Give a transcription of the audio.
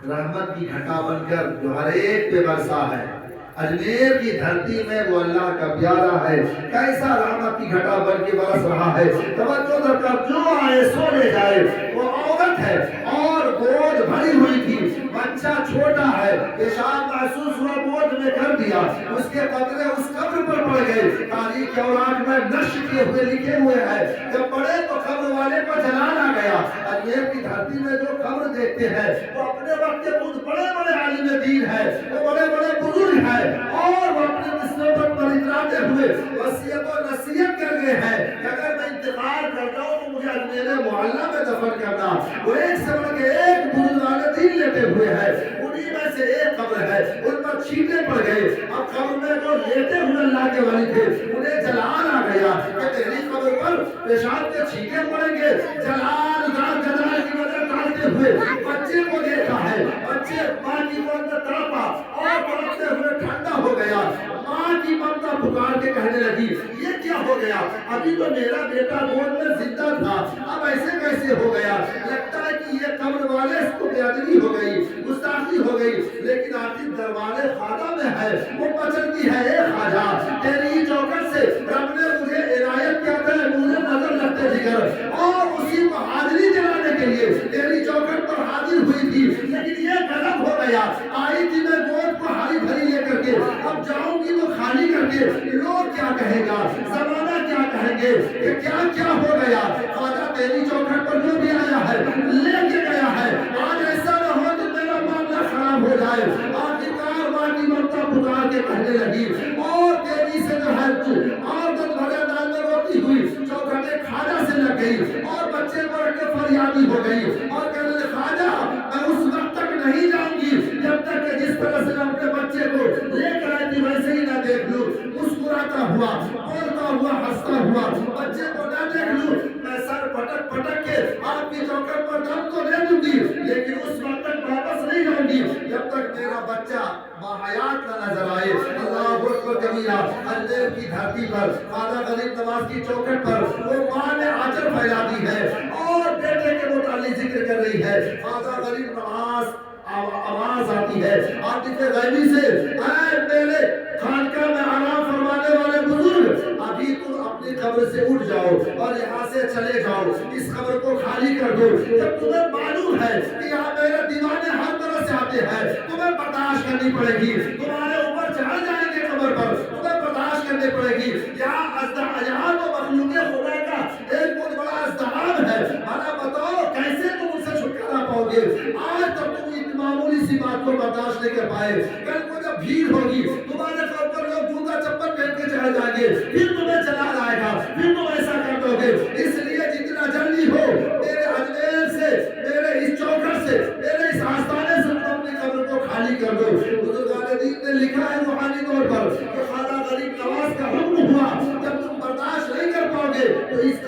رحمت کی گھٹا بن کر جو ہر ایک پہ برسا ہے، اجمیر کی دھرتی میں وہ اللہ کا پیارا ہے، کیسا رحمت کی گھٹا بن کے برس رہا ہے۔ توجہ درکار، جو آئے سو لے جائے۔ وہ عورت ہے اور گود بھری ہوئی تھی، بچہ چھوٹا ہے، پیشاب محسوس ہوا، گود میں کر دیا، اس کے قطرے اس قبر پر پڑ گئے۔ تاریخ کے اوراق میں نشر کیے ہوئے لکھے ہوئے ہیں، جب پڑے تو قبر والے کو جلال آ گیا۔ اجمیر کی دھرتی میں جو قبر دیکھتے ہیں وہ اپنے وقت کے خود بڑے بڑے عالم دین ہیں، وہ بڑے بڑے بزرگ ہیں، اور وہ اپنے نسبت پر اتراتے ہوئے وصیت و نصیحت کر گئے ہیں کہ اگر میں انتقال کر جاؤں تو مجھے اجمیر معلیٰ میں دفن کرنا۔ وہ ایک سے بڑھ کے ایک بزرگان دین لیٹے ہوئے ہیں، انہی میں سے ایک قبر ہے، ان پر چھینٹے پڑ گئے۔ اب قبر میں جو لیٹے ہوئے اللہ کے ولی تھے انہیں جلال آ گیا کہ تیری قبر پر پیشاب کے چھینٹے پڑیں گے۔ جلال کی نظر ڈالتے ہوئے بچے کو دیکھا ہے، بچے ماں کی گود میں تڑپا اور تڑپتے ہوئے ٹھنڈا ہو گیا۔ ماں کی ممتا پکار کے کہنے لگی یہ کیا ہو گیا؟ ابھی تو میرا بیٹا گود میں زندہ تھا، اب ایسے کیسے ہو گیا؟ لگتا ہے کہ یہ قبر والے اس کو بے ادبی ہو گئی، گستاخی ہو گئی، لیکن آخر دروازے خواجہ میں ہے، وہ پچھلتی ہے اے خواجہ تیری ہی چوکٹ سے رب نے مجھے عنایت کیا تھا، مجھے نظر لگتے جگر، اور اسی کو حاضری دلانے کے لیے تیری چوکٹ پر حاضر ہوئی تھی، لیکن یہ غلط ہو گیا۔ آئی تھی میں گود کو ہری بھری لے کر کے، اب جاؤں گی تو خالی کر کے، لوگ کیا کہے گا، زمانہ کیا کہیں گے کہ کیا کیا ہو گیا؟ خواجہ تیری چوکٹ پر جو بھی آیا ہے لے کے گیا ہے، آج ایسا نہ ہو تو میرا معاملہ خراب ہو جائے۔ آخرکار ماں کی ممتا پکار کے کہنے لگی اور تیری سے جو ہے اور دل بھرے انداز میں روتی ہوئی چوکھٹے خواجہ سے لگ گئی اور بچے کو رکھ کے فریادی ہو گئی اور کہنے لگی خواجہ میں اس وقت تک نہیں جاؤں گی جب تک کہ جس طرح سے میں اپنے بچے کو لے کر آئی تھی ویسے ہی نہ دیکھ لوں، مسکراتا ہوا، بولتا ہوا، ہنستا ہوا بچے کو نہ دیکھ لوں۔ میں سر پٹک پٹک کے آپ کی چوکٹ پر دم تو دے دوں گی، لیکن اس وقت تک واپس نہیں جاؤں گی جب تک میرا بچہ باحیات نہ نظر آئے۔ اللہ اکبر کبیرہ۔ اجمیر کی دھرتی پر خواجہ غریب نواز کی چوکٹ پر وہ ماں نے آنچل پھیلا دی ہے اور بیٹے کے متعلق ذکر کر رہی ہے۔ خواجہ غریب نواز آواز آتی ہے عاطف غیبی سے، اے میرے خانقاہ میں آرام فرمانے والے بزرگ، ابھی تم اپنی قبر سے اٹھ جاؤ اور یہاں سے چلے جاؤ، اس قبر کو خالی کر دو۔ جب تمہیں معلوم ہے کہ یہاں میرے دیوانے ہر طرح سے آتے ہیں، تمہیں برداشت کرنی پڑے گی، تمہارے اوپر چڑھ جائیں گے قبر پر، تمہیں برداشت کرنی پڑے گی۔ یہاں تو مخلوق خدا کا ایک بہت بڑا ازدحام ہے، بھلا بتاؤ کیسے تم ان سے چھٹکارا پاؤ گے؟ آج تک تم اتنی معمولی سی بات کو برداشت نہیں کر پائے، کل کو جب بھیڑ ہوگی تمہارے قبر پر لوگ جوتا چپل پہن کے چڑھ جائیں گے، پھر تمہیں چلا آئے گا، پھر تم ایسا کر دو گے۔ اس لیے جتنا جلدی ہو میرے اجمیر سے، میرے اس چوکٹ سے، میرے اس آستانے سے تم اپنی قبر کو خالی کر دو۔ بزرگان دین نے لکھا ہے روحانی طور پر کہ خواجہ غریب نواز کا حکم ہوا جب تم برداشت نہیں کر پاؤ گے تو اس